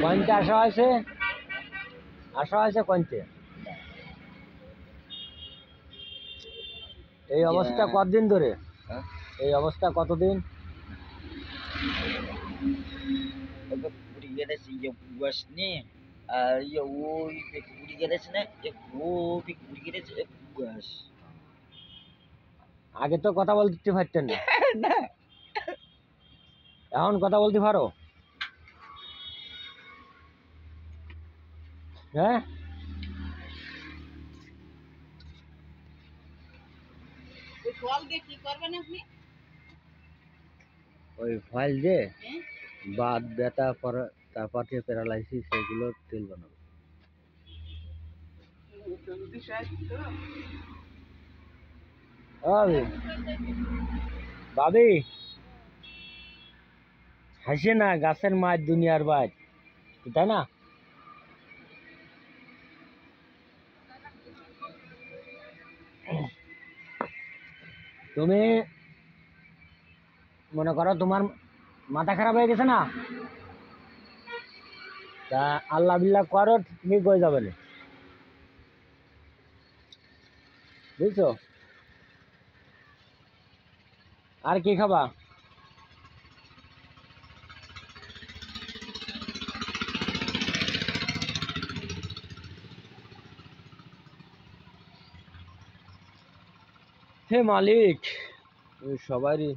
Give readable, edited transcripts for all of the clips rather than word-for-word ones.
কইতে আসা হয়েছে কইতে। এই অবস্থা কতদিন ধরে? এই অবস্থা কতদিন? আগে তো কথা বলতে পারতেন না, এখন কথা বলতে পারো? হ্যাঁ, ওই ফল দিয়ে বাত ব্যথা পরে তারপর প্যারালাইসিস সেগুলো তেল বানাবো। ভাবি হাসে না, গাছের মাছ দুনিয়ার বাজ, তাই না? তুমি মনে করো তোমার মাথা খারাপ হয়ে গেছে না, তা আল্লাহ বিল্লাহ করো, ঠিক হয়ে যাবে না, বুঝছো? আর কি খাবা? হে মালিক, তুমি সবারই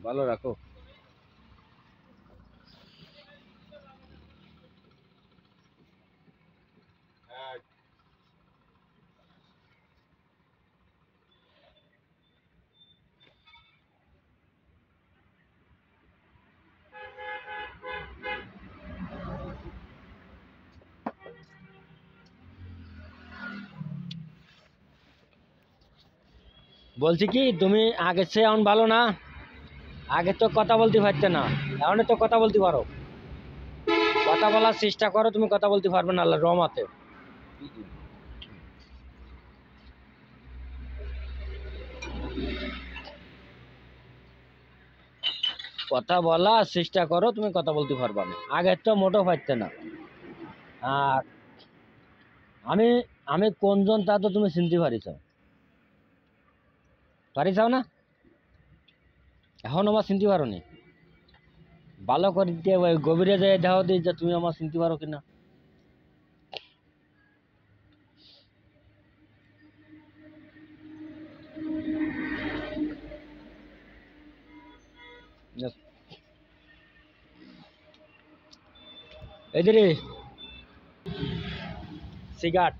ভালো রাখো। বলছি কি, তুমি আগের চেয়ে এখন ভালো না? আগে তো কথা বলতে পারতে না, এখন তো কথা বলতে পারো। কথা বলার চেষ্টা করো, তুমি কথা বলতে পারবে না আল্লাহ রহমতে। কথা বলার চেষ্টা করো, তুমি কথা বলতে পারবে না, আগে তো মোটেও পারতে না। আর আমি আমি কোনজন তা তো তুমি চিনতে পারিছাও না? এখন আমার চিনতে পারো নি? ভালো করে গভীরে যায় দেখাও দিই যে তুমি আমার চিনতে পারো কিনা। এদিকে সিগারেট